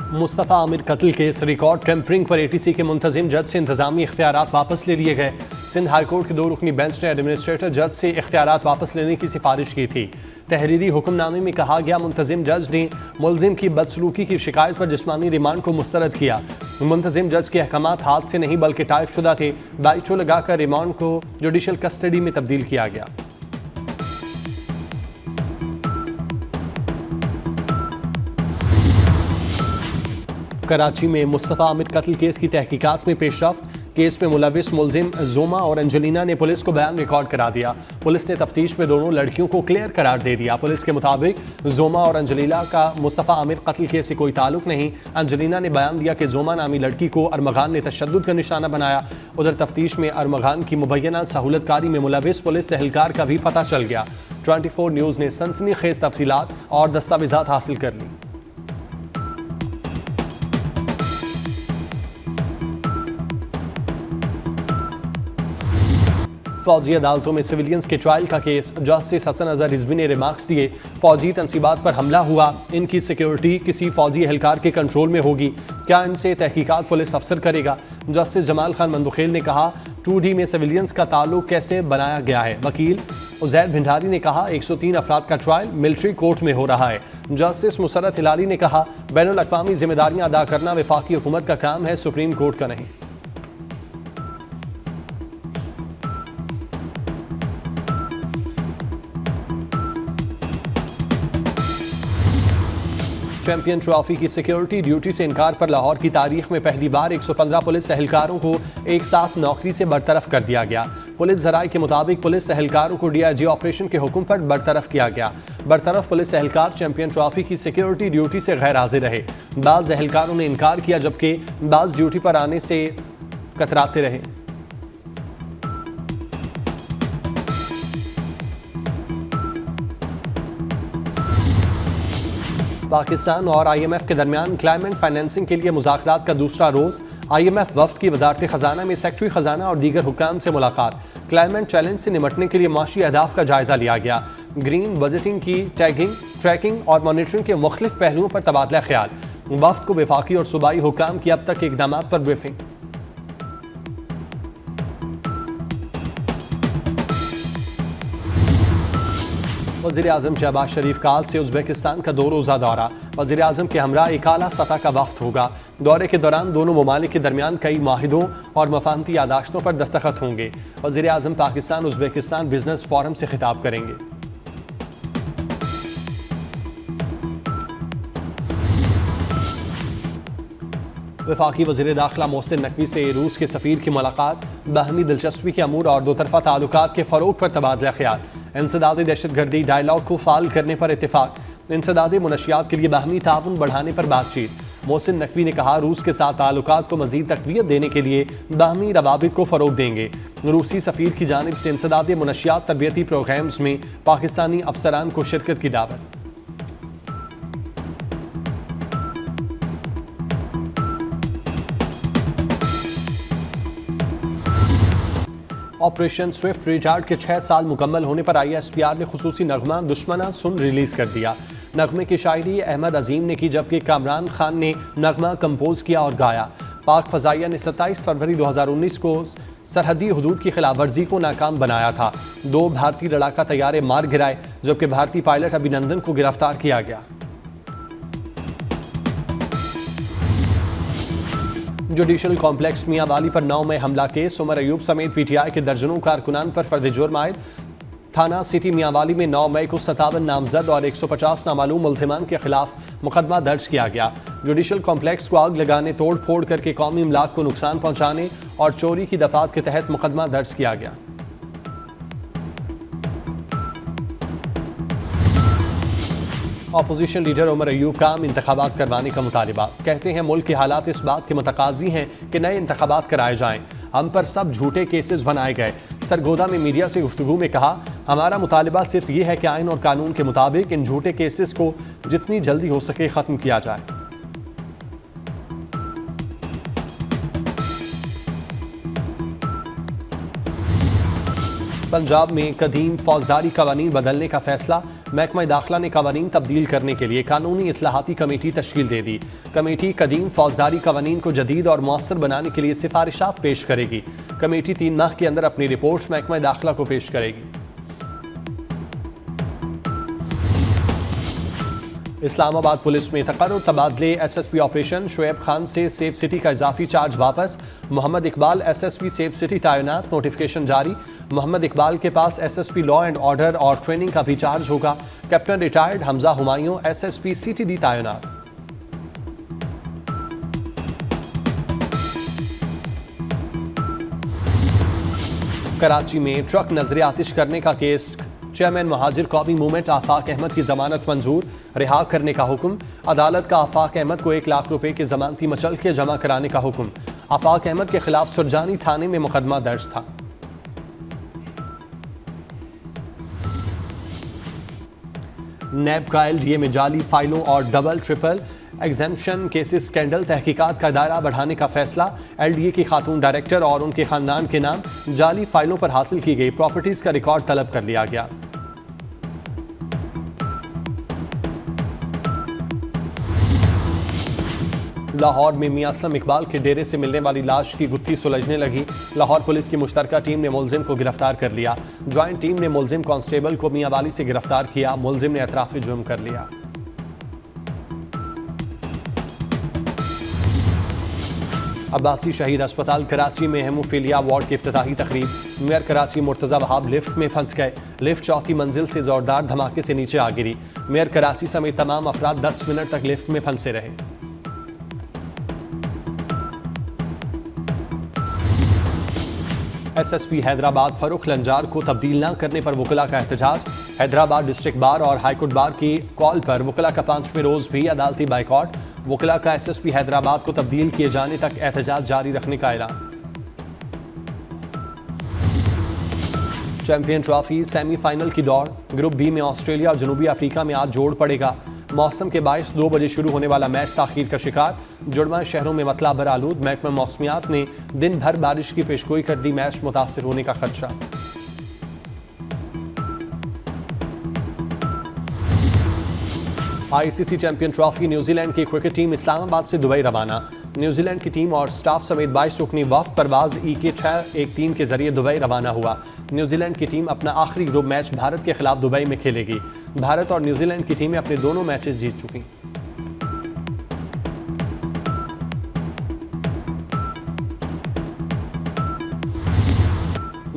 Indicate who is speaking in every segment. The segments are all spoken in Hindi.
Speaker 1: मुस्तफ़ा आमिर कत्ल केस रिकॉर्ड टेम्परिंग पर एटीसी के मुंतजिम जज से इंतजामी इख्तियारात वापस ले लिए गए। सिंध हाईकोर्ट के 2 रुकनी बेंच ने एडमिनिस्ट्रेटर जज से इख्तियारात वापस लेने की सिफारिश की थी। तहरीरी हुक्मनामे में कहा गया, मुंतजिम जज ने मुलजिम की बदसलूकी की शिकायत पर जिस्मानी रिमांड को मुस्तरद किया। मुंतजिम जज के अहकामात हाथ से नहीं बल्कि टाइप शुदा थे। बाइचो लगाकर रिमांड को जुडिशल कस्टडी में तब्दील किया गया। कराची में मुस्तफ़ा आमिर कत्ल केस की तहकीकात में पेशरफ्त। केस में मुलविस मुलजिम जोमा और अंजलिना ने पुलिस को बयान रिकॉर्ड करा दिया। पुलिस ने तफ्तीश में दोनों लड़कियों को क्लियर करार दे दिया। पुलिस के मुताबिक जोमा और अंजलिना का मुस्तफ़ा आमिर कत्ल केस से कोई ताल्लुक नहीं। अंजलिना ने बयान दिया कि जोमा नामी लड़की को अरमगान ने तशद्दुद का निशाना बनाया। उधर तफ्तीश में अरमगान की मुबैना सहूलतकारी में मुलविस पुलिस एहलकार का भी पता चल गया। 24 न्यूज़ ने सनसनीखेज तफसीलात और दस्तावेजात हासिल कर ली। फौजी अदालतों में सिविलियंस के ट्रायल का केस। जस्टिस हसन अजहर रिजवी ने रिमार्क्स दिए, फौजी तनसीबात पर हमला हुआ, इनकी सिक्योरिटी किसी फौजी एहलकार के कंट्रोल में होगी, क्या इनसे तहकीकात पुलिस अफसर करेगा। जस्टिस जमाल खान मंदुखेल ने कहा, 2D में सिविलियंस का ताल्लुक कैसे बनाया गया है। वकील उजैर भिंडारी ने कहा, 103 अफराद का ट्रायल मिलिट्री कोर्ट में हो रहा है। जस्टिस मुसरत हिलाली ने कहा, बैनुल अक़वामी जिम्मेदारियां अदा करना वफाकी हुकूमत का काम है, सुप्रीम कोर्ट का नहीं। चैंपियन ट्रॉफी की सिक्योरिटी ड्यूटी से इनकार पर लाहौर की तारीख में पहली बार 115 पुलिस एहलकारों को एक साथ नौकरी से बरतरफ कर दिया गया। पुलिस ज़राए के मुताबिक पुलिस एहलकारों को DIG ऑपरेशन के हुक्म पर बरतरफ किया गया। बरतरफ पुलिस एहलकार चैंपियन ट्रॉफी की सिक्योरिटी ड्यूटी से गैर हाजिर रहे। बाज़ एहलकारों ने इनकार किया, जबकि बाज़ ड्यूटी पर आने से कतराते रहे। पाकिस्तान और IMF के दरमियान क्लाइमेट फाइनेंसिंग के लिए मुज़ाकरात का दूसरा रोज़। IMF वफ्द की वजारत खजाना में सेक्रेटरी खजाना और दीगर हुक्काम से मुलाकात। क्लाइमेट चैलेंज से निमटने के लिए माशी अहदाफ का जायजा लिया गया। ग्रीन बजटिंग की टैगिंग, ट्रैकिंग और मॉनिटरिंग के मुख्तलिफ पहलुओं पर तबादला ख्याल। वफ्द को वफाकी और सूबाई हुक्काम की अब तक के इक़दाम पर ब्रीफिंग। वज़ीर आज़म शहबाज शरीफ का आज से उज़्बेकिस्तान का 2 रोज़ा दौरा। वज़ीर आज़म के हमरा एक आला सतह का वफ़द होगा। दौरे के दौरान दोनों ममालिक के दरमियान कई माहिदों और मफाहमती यादाश्तों पर दस्तखत होंगे। वज़ीर आज़म पाकिस्तान उज़्बेकिस्तान बिजनेस फोरम से खिताब करेंगे। वफाकी वज़ीर दाखिला मोहसिन नकवी से रूस के सफ़ीर की मुलाकात। बाहमी दिलचस्पी के अमूर और दोतरफा ताल्लुकात के फ़रोग पर तबादला ख्याल। इंसदादी दहशतगर्दी डायलॉग को फाल करने पर इत्तेफाक। इंसदादी मुनशियात के लिए बाहमी ताउन बढ़ाने पर बातचीत। मोहसिन नकवी ने कहा, रूस के साथ ताल्लुकात को मज़ीद तक़वियत देने के लिए बाहमी रवाबित को फ़रोग देंगे। रूसी सफ़ीर की जानिब से इंसदादी मुनशियात तरबियती प्रोग्राम्स में पाकिस्तानी अफसरान को शिरकत की दावत। ऑपरेशन स्विफ्ट रिचार्ड के 6 साल मुकम्मल होने पर ISPR ने खुसूसी नगमा दुश्मना सुन रिलीज कर दिया। नगमे की शायरी अहमद अजीम ने की, जबकि कामरान खान ने नगमा कंपोज किया और गाया। पाक फ़ज़ाइया ने 27 फरवरी 2019 को सरहदी हदूद की खिलाफ वर्जी को नाकाम बनाया था। 2 भारतीय लड़ाका तैयारे मार गिराए, जबकि भारतीय पायलट अभिनंदन को गिरफ्तार किया गया। जुडिशल कॉम्प्लेक्स मियांवाली पर 9 मई हमला केस। उमर अयूब समेत PTI के दर्जनों कारकुनान पर फर्द जुर्म आयद। थाना सिटी मियांवाली में 9 मई को 57 नामजद और 150 नामालूम मुल्जिमान के खिलाफ मुकदमा दर्ज किया गया। जुडिशल कॉम्प्लेक्स को आग लगाने, तोड़ फोड़ करके कौमी इमलाक को नुकसान पहुंचाने और चोरी की दफात के तहत मुकदमा दर्ज किया गया। अपोजिशन लीडर उमर अयूब का इंतखाबात करवाने का मुतालबा। कहते हैं, मुल्क के हालात इस बात के मुतकाजी हैं कि नए इंतखाबात कराए जाएं। हम पर सब झूठे केसेस बनाए गए। सरगोदा में मीडिया से गुफ्तगू में कहा, हमारा मुतालबा सिर्फ ये है कि आइन और कानून के मुताबिक इन झूठे केसेस को जितनी जल्दी हो सके ख़त्म किया जाए। पंजाब में कदीम फौजदारी कवानीन बदलने का फैसला। महकमा दाखिला ने कवानीन तब्दील करने के लिए कानूनी इस्लाहाती कमेटी तश्कील दे दी। कमेटी कदीम फौजदारी कवानीन को जदीद और मौसर बनाने के लिए सिफारिशात पेश करेगी। कमेटी 3 माह के अंदर अपनी रिपोर्ट महकमा दाखिला को पेश करेगी। इस्लामाबाद पुलिस में तकर्रुर तबादले। SSP ऑपरेशन शोएब खान से सेफ सिटी का इजाफी चार्ज वापस। Mohammad Iqbal SSP safe city तैनात। नोटिफिकेशन जारी। मोहम्मद इकबाल के पास SSP लॉ एंड ऑर्डर और ट्रेनिंग का भी चार्ज होगा। Captain retired Hamza Humayun SSP CTD तैनात। कराची में ट्रक नजर आतिश करने का केस। चेयरमैन महाजिर कौमी मूवमेंट आफाक अहमद की जमानत मंजूर। रिहा करने का हुक्म। अदालत का आफाक अहमद को 1 लाख रुपए की जमानती मचल के जमा कराने का हुक्म। आफाक अहमद के खिलाफ सुरजानी थाने में मुकदमा दर्ज था। नैब का LDA में जाली फाइलों और double triple exemption cases scandal. तहकीकात का दायरा बढ़ाने का फैसला। LDA की खातून डायरेक्टर और उनके खानदान के नाम जाली फाइलों पर हासिल की गई प्रॉपर्टीज का रिकॉर्ड तलब कर लिया गया। लाहौर में मियां असलम इकबाल के डेरे से मिलने वाली लाश की गुत्थी सुलझने लगी। लाहौर पुलिस की मुश्तरका टीम ने मुलजिम को गिरफ्तार कर लिया। ज्वाइंट टीम ने मुलजिम कांस्टेबल को मियां वाली से गिरफ्तार किया। मुलजिम ने एतराफी जुर्म कर लिया। अब्बासी शहीद अस्पताल कराची में हेमोफीलिया वार्ड की इफ्तिताही तकरीब। मेयर कराची मुर्तजा वहाब लिफ्ट में फंस गए। लिफ्ट 4थी मंजिल से जोरदार धमाके से नीचे आ गिरी। मेयर कराची समेत तमाम अफराद 10 मिनट तक लिफ्ट में फंसे रहे। SSP हैदराबाद फरूख लंजार को तब्दील न करने पर वकला का एहतजाज। हैदराबाद डिस्ट्रिक्ट बार और हाईकोर्ट बार की कॉल पर वकला का 5वें रोज भी अदालती बाइकॉट। वकला का SSP हैदराबाद को तब्दील किए जाने तक एहतजाज जारी रखने का ऐलान। चैंपियन ट्रॉफी सेमीफाइनल की दौड़। ग्रुप बी में ऑस्ट्रेलिया और जनूबी अफ्रीका में आज जोड़ पड़ेगा। मौसम के बायस 2 बजे शुरू होने वाला मैच ताखीर का शिकार। जुड़वा शहरों में मतला बरालूद। महकमा मौसमियात ने दिन भर बारिश की पेशगोई कर दी। मैच मुतासिर होने का खदशा। ICC champion trophy. न्यूजीलैंड की क्रिकेट टीम इस्लामाबाद से दुबई रवाना। न्यूजीलैंड की टीम और स्टाफ समेत 22 रुकनी वफ्द परवाज EK 613 के जरिए दुबई रवाना हुआ। न्यूजीलैंड की टीम अपना आखिरी ग्रुप मैच भारत के खिलाफ दुबई में खेलेगी। भारत और न्यूजीलैंड की टीमें अपने दोनों मैचेस जीत चुकी।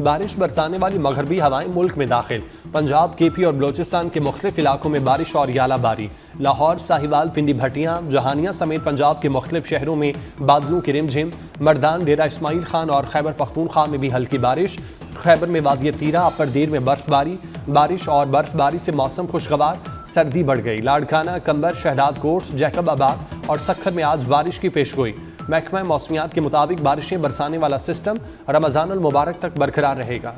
Speaker 1: बारिश बरसाने वाली मगरबी हवाएं मुल्क में दाखिल। पंजाब, KP और बलोचिस्तान के मुख्तलिफ इलाकों में बारिश और यालाबारी। लाहौर, साहिवाल, पिंडी भटियां, जहानिया समेत पंजाब के मुख्तलिफ शहरों में बादलों की रिमझिम। मर्दान, डेरा इस्माइल खान और खैबर पख्तूनख्वा में भी हल्की बारिश। खैबर में वादिय तीरा, अपर देर में बर्फबारी। बारिश और बर्फबारी से मौसम खुशगवार। सर्दी बढ़ गई। लाड़काना, कंबर, शहदाद कोट, जैकबाबाद और सखर में आज बारिश की पेशगोई। महकमा मौसमियात के मुताबिक बारिशें बरसाने वाला सिस्टम रमजानुल मुबारक तक बरकरार रहेगा।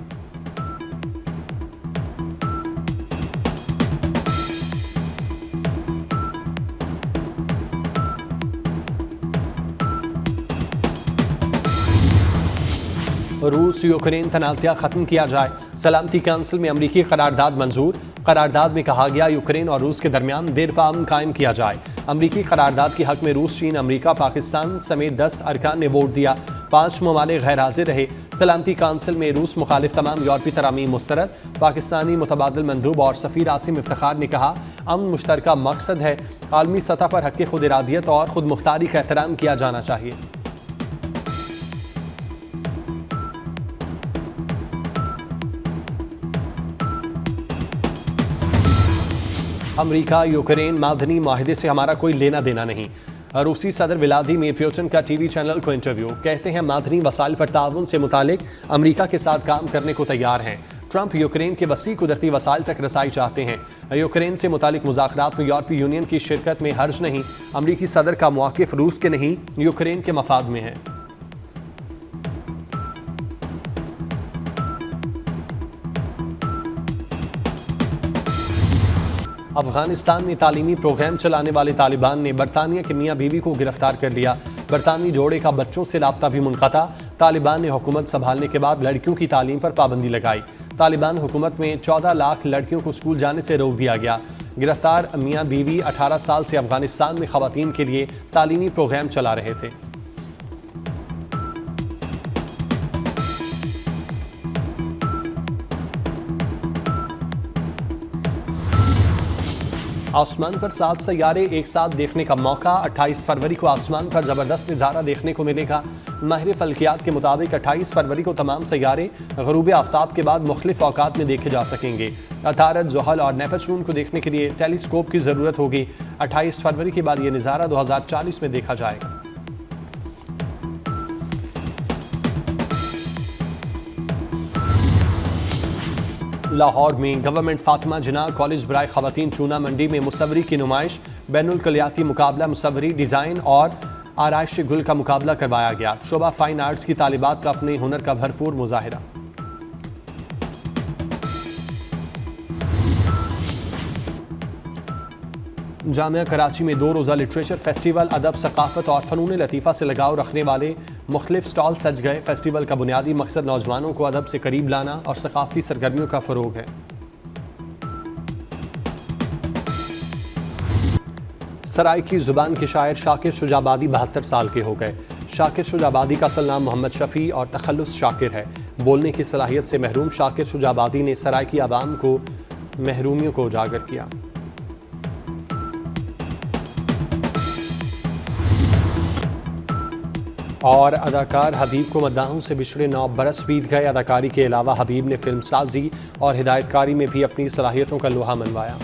Speaker 1: रूस यूक्रेन तनाज़ा खत्म किया जाए। सलामती काउंसिल में अमरीकी करारदाद मंजूर। करारदाद में कहा गया यूक्रेन और रूस के दरमियान देरपा अमन कायम किया जाए। अमरीकी करारदाद के हक में रूस, चीन, अमरीका, पाकिस्तान समेत 10 अरकान ने वोट दिया। 5 ममालिक गैर हाजिर रहे। सलामती काउंसिल में रूस मुखालिफ तमाम यूरोपीय तरामीम मुस्तरद। पाकिस्तानी मुतबादिल मंदूब और सफ़ीर आसिम इफ्तिखार ने कहा, अमन मुश्तरका मकसद है। आलमी सतह पर हक़ खुद इरादियत और खुद मुख्तारी का एहतराम किया जाना चाहिए। अमरीका यूक्रेन मादनी माहिदे से हमारा कोई लेना देना नहीं। रूसी सदर व्लादिमीर पुतिन का टीवी चैनल को इंटरव्यू। कहते हैं मादनी वसाइल पर ताउन से मुतालिक अमरीका के साथ काम करने को तैयार हैं। ट्रंप यूक्रेन के वसी कुदरती वसाइल तक रसाई चाहते हैं। यूक्रेन से मुतालिक मुज़ाकरात में यूरोपीय यूनियन की शिरकत में हर्ज नहीं। अमरीकी सदर का मौक़िफ़ रूस के नहीं यूक्रेन के मफाद में है। अफगानिस्तान में तालीमी प्रोग्राम चलाने वाले तालिबान ने बरतानिया के मियाँ बीवी को गिरफ्तार कर लिया। बरतानी जोड़े का बच्चों से राब्ता भी मुनक़ता। तालिबान ने हुकूमत संभालने के बाद लड़कियों की तालीम पर पाबंदी लगाई। तालिबान हुकूमत में 14 लाख लड़कियों को स्कूल जाने से रोक दिया गया। गिरफ्तार मियां बीवी 18 साल से अफगानिस्तान में खवातीन के लिए तालीमी प्रोग्राम चला रहे थे। आसमान पर 7 सैयारे एक साथ देखने का मौका। 28 फरवरी को आसमान पर ज़बरदस्त नज़ारा देखने को मिलेगा। माहिर फल्कियात के मुताबिक 28 फरवरी को तमाम सैयारे ग़ुरूब आफ्ताब के बाद मुख्तलिफ औकात में देखे जा सकेंगे। अतारद, ज़ुहल और नेपच्यून को देखने के लिए टेलीस्कोप की ज़रूरत होगी। 28 फरवरी के बाद ये नज़ारा 2040 में देखा जाएगा। लाहौर में गवर्नमेंट फातिमा जिन्ना कॉलेज बराए खवातीन चूना मंडी में मुसव्वरी की नुमाइश, बैनुल कुलियाती मुकाबला, मुसव्वरी, डिज़ाइन और आराइश गुल का मुकाबला करवाया गया। शोबा फाइन आर्ट्स की तालिबात का अपने हुनर का भरपूर मुजाहिरा। जामिया कराची में 2 रोज़ा लिटरेचर फेस्टिवल, अदब, सकाफत और फ़नून लतीफ़ा से लगाव रखने वाले मुख्तलिफ स्टॉल सज गए। फेस्टिवल का बुनियादी मकसद नौजवानों को अदब से करीब लाना और सकाफती सरगर्मियों का फ़रोग है। सराय की ज़ुबान के शायर शाकिर शुजाबादी 72 साल के हो गए। शाकिर शुजाबादी का असल नाम मोहम्मद शफ़ी और तखल्लुस शाकिर है। बोलने की सलाहियत से महरूम शाकिर शुजाबादी ने सराय की आवाम को महरूमियों को उजागर किया। और अदाकार हबीब को मद्दाहों से बिछड़े 9 बरस बीत गए। अदाकारी के अलावा हबीब ने फिल्म साजी और हिदायतकारी में भी अपनी सलाहियतों का लोहा मनवाया।